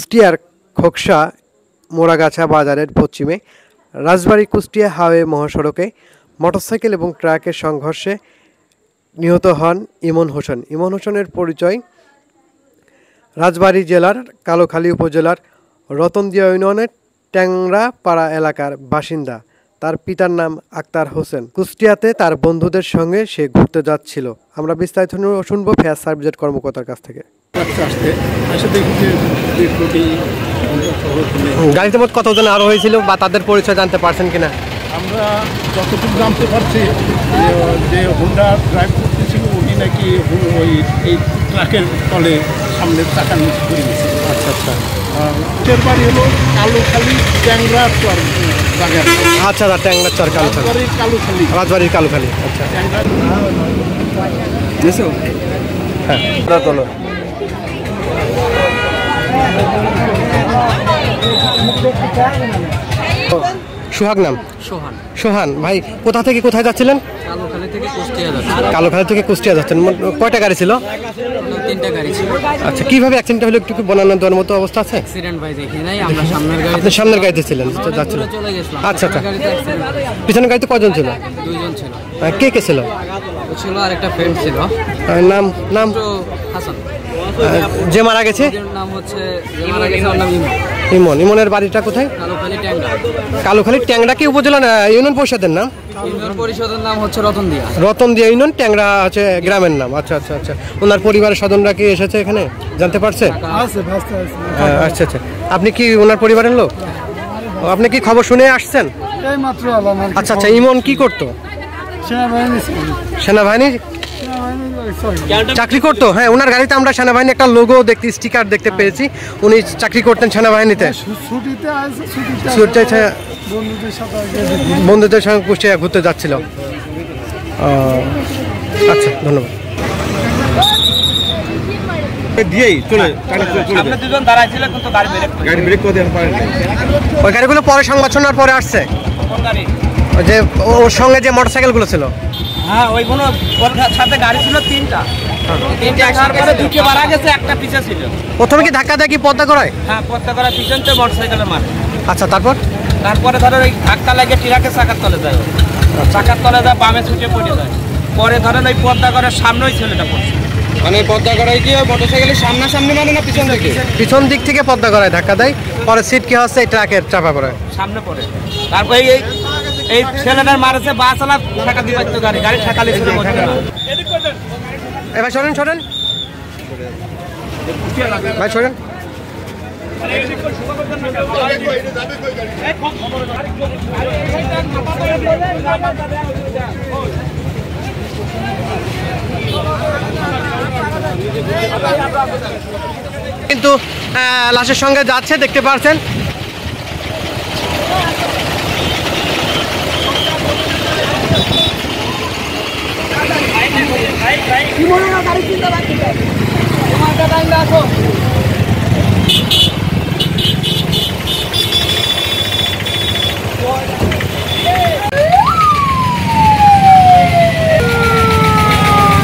কুষ্টিয়ার খোকসা মোড়াগাছা বাজারের পশ্চিমে রাজবাড়ী কুষ্টিয়া হাইওয়ে মহাসড়কে মোটরসাইকেল এবং ট্রাকের সংঘর্ষে নিহত হন ইমন হোসেন। ইমন হোসেনের পরিচয় রাজবাড়ী জেলার কালোখালী উপজেলার রতনদিয়া ইউনিয়নের ট্যাংরাপাড়া এলাকার বাসিন্দা। তার পিতার নাম আক্তার হোসেন। কুষ্টিয়াতে তার বন্ধুদের সঙ্গে সে ঘুরতে যাচ্ছিল। আমরা বিস্তারিত শুনবো ফায়ার সার্ভিসের কর্মকর্তার কাছ থেকে। গাড়িতে মোট কতজন আরো হয়েছিল বা তাদের পরিচয় জানতে পারছেন কিনা? আমরা যতটুকু জানতে পারছি যে হোন্ডা ড্রাইভ করতেছিল উনি নাকি ওই এই ট্রাকের তলে সামনের চাকা নিচে করে গেছে। আচ্ছা আচ্ছা। এর বাড়ি হলো কালোখালী ট্যাংরাচর জায়গা। আচ্ছা, ট্যাংরাচর কালোখালী, রাজবাড়ির কালোখালী। আচ্ছা, হ্যাঁ তোলো। সোহাগ নাম? সোহান। ভাই কোথা থেকে কোথায় যাচ্ছিলেন? কালোখালী থেকে কুষ্টিয়া যাচ্ছেন। কয়টা গাড়ি ছিল? 3টা গাড়ি ছিল। আচ্ছা, কিভাবে অ্যাক্সিডেন্ট হলো একটু বর্ণনা দেওয়ার মতো অবস্থা আছে? অ্যাক্সিডেন্ট ভাই দেখি নাই, আমরা সামনের গাড়িতে। আপনি সামনের গাড়িতে ছিলেন, যাচ্ছিলেন? আচ্ছা আচ্ছা। পিছনের গাড়িতে কজন ছিল? 2জন ছিল। কে কে ছিল? ছিল আর একটা ফ্রেন্ড ছিল। নাম নাম হাসান। যে মারা গেছে নাম হচ্ছে মারা গেছে ওর নাম ইমন। ইমন। ইমনের বাড়িটা কোথায়? কালোখালী ট্যাংরা। কালোখালী ট্যাংরা কি উপজেলা ইউনিয়ন পরিষদের নাম? ইউনিয়ন পরিষদের নাম হচ্ছে রতনদিয়া। রতনদিয়া ইউনিয়ন, ট্যাংরা হচ্ছে গ্রামের নাম। আচ্ছা আচ্ছা আচ্ছা। ওনার পরিবারের স্বজনরা কি এসেছে এখানে জানতে পারছে? আচ্ছা আচ্ছা। আপনি কি ওনার পরিবারের লোক? আপনি কি খবর শুনে আসছেন? আচ্ছা আচ্ছা। ইমন কি করতো? সেনাবাহিনী চাকরি করতো। হ্যাঁ, ওনার গাড়িতে আমরা সেনাবাহিনী একটা লোগো দেখতে, স্টিকার দেখতে পেয়েছি। উনি চাকরি করতেন সেনাবাহিনীতে। বন্ধুদের সঙ্গে কুষ্টিয়া ঘুরতে যাচ্ছিল। আচ্ছা, ধন্যবাদ। ওই গাড়িগুলো পরে সংবাদ শোনার পরে আসছে। যে ওর সঙ্গে যে মোটরসাইকেল গুলো ছিল, হ্যাঁ ওইগুলো ওর সাথে গাড়ি ছিল 3টা। 3টা একসাথে দুটো মারা গেছে, একটা পিছে ছিল। প্রথমে কি ধাক্কা দেয় কি পদ্মা করায়? হ্যাঁ, পদ্মা করা পিছনতে মোটরসাইকেলে মারে। আচ্ছা, তারপরে ধরো ওই ধাক্কা লাগে ট্রাকের চাকার তলে যায়, চাকার তলে যায়, বামে ছুটে পড়ে যায়। পরে ধরেন ওই পদ্মা করার সামনেই ছেলেটা পড়ছে। মানে পদ্মা করায় কি মোটরসাইকেলের সামনাসামনি মানে না পিছন দিকে? পিছন দিক থেকে পদ্মা করায় ধাক্কা দেয়। পরে সিট কি হচ্ছে এই ট্রাকের চাপা পড়ে সামনে পড়ে। তারপরে এই ছেলেটার মারেছে বা চালা ঠেকা দিয়ে পারতো, গাড়ি ঠেকালে ছিল। ভাই শোনেন ভাই শোনেন। কিন্তু লাশের সঙ্গে যাচ্ছে, দেখতে পাচ্ছেন।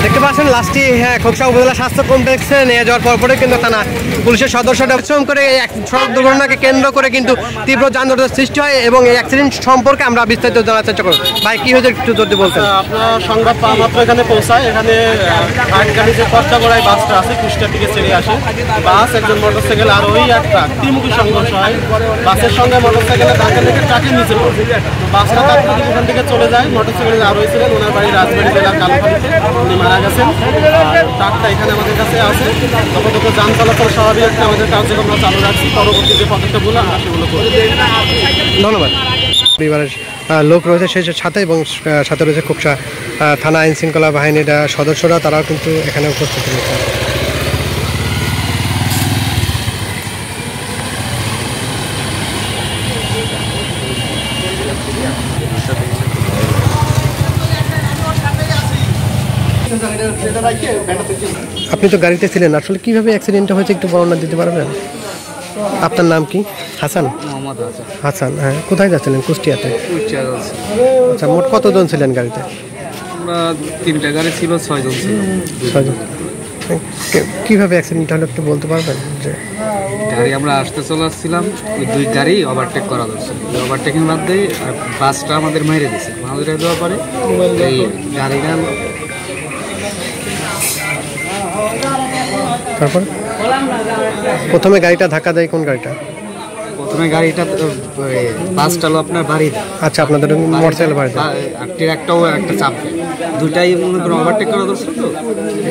দেখতে পাচ্ছেন লাশটি খোকসা উপজেলা স্বাস্থ্য কমপ্লেক্সে নিয়ে যাওয়ার পরে কিন্তু থানা পুলিশের সদস্যরা পরিশ্রম করে এই সড়ক দুর্ঘটনাকে কেন্দ্র করে কিন্তু তীব্র যানজটের সৃষ্টি হয় এবং এই অ্যাক্সিডেন্ট সম্পর্কে আমরা বিস্তারিত জানার চেষ্টা করি। ভাই কি হয়েছে একটু যদি বলতেন? আপনার সংবাদ পাওয়া মাত্র এখানে পৌঁছায়। এখানে গাড়ি যে পদ্মাগড়ায় বাসটা আছে কুষ্টিয়া থেকে ছেড়ে আসে বাস, একজন মোটরসাইকেল আর ওই এক ট্রাক, ত্রিমুখী সংঘর্ষ হয়। বাসের সঙ্গে মোটরসাইকেলের ধাক্কা লেগে ট্রাকের নিচে পড়ে। বাসটা তাৎক্ষণিক ওখান থেকে চলে যায়। মোটরসাইকেল আর হয়েছিলেন ওনার বাড়ি রাজবাড়ী জেলার কালোখালীতে, উনি মারা গেছেন। ট্রাকটা এখানে আমাদের কাছে আছে। যত যান চলাচল স্বাভাবিক একটা আমাদের কার্যক্রম চালু রাখছি। পরবর্তী যে পদক্ষেপগুলো আমরা সেগুলো করি। ধন্যবাদ। পরিবারের লোক রয়েছে সেই সাথে এবং সাথে রয়েছে খোকসা থানা আইন শৃঙ্খলা বাহিনীর সদস্যরা, তারাও কিন্তু এখানে উপস্থিত রয়েছে। আপনি তো গাড়িতে ছিলেন, আসলে কিভাবে অ্যাক্সিডেন্টটা হয়েছে একটু বর্ণনা দিতে পারবেন? আপনার নাম কি? হাসান? মোহাম্মদ হাসান। হ্যাঁ, কোথায় যাচ্ছিলেন? কুষ্টিয়াতে। আচ্ছা, মোট কতজন ছিলেন গাড়িতে? আমরা 3টা গাড়ি ছিল, 6জন ছিল। 6জন। কিভাবে অ্যাক্সিডেন্ট হলো একটু বলতে পারবেন? যে গাড়ি আমরা আসতে চলে আসছিলাম, ওই দুই গাড়ি ওভারটেক করা ধরছে, ওভারটেকিং বাদ দিয়ে বাসটা আমাদের মেরে দিয়েছে। মেরে দেওয়ার পরে এই গাড়িটা তারপর প্রথমে গাড়িটা ধাক্কা দেয় কোন গাড়িটা? প্রথমে গাড়িটা বাসটা হলো আপনার বাড়ি, আচ্ছা, আপনাদের মোটরসাইকেল বাড়ি। আর ট্রাকটাও একটা চাপ দেয়, দুইটাই মনে করেন ওভারটেক করা ধরছে।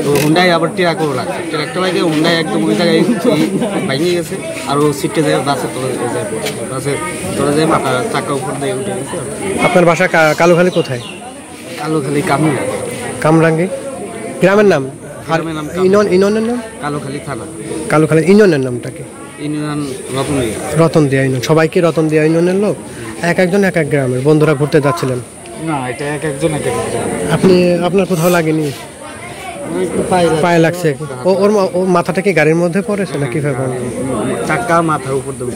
তো হুন্ডাই আবার ট্রাকও লাগছে, ট্রাকটা লাগে হুন্ডাই একদম ওই জায়গায় ভেঙে গেছে, আর ও সিটে যায় বাসের তলে যায়, বাসের তলে যায়, মাথা চাকা উপর দিয়ে উঠে গেছে। আপনার বাসা কালুখালী কোথায়? কালুখালী কামরাঙ্গি। কামরাঙ্গি গ্রামের নাম? আর গ্রামের নাম ইউনিয়নের নাম? কালুখালী থানা। কালুখালী ইউনিয়নের নামটা কি? ইউনিয়ন রতনদিয়া। রতনদিয়া ইউনিয়ন। সবাইকে রতনদিয়া ইউনিয়নের লোক? এক একজন এক এক গ্রামের। বন্ধুরা ঘুরতে যাচ্ছিলেন? না, এটা এক একজন এক এক গ্রাম। আপনার কোথাও লাগেনি? পায়ে লাগছে। ওর মাথাটা কি গাড়ির মধ্যে পড়েছে না কিভাবে? চাকা মাথার উপর দিয়ে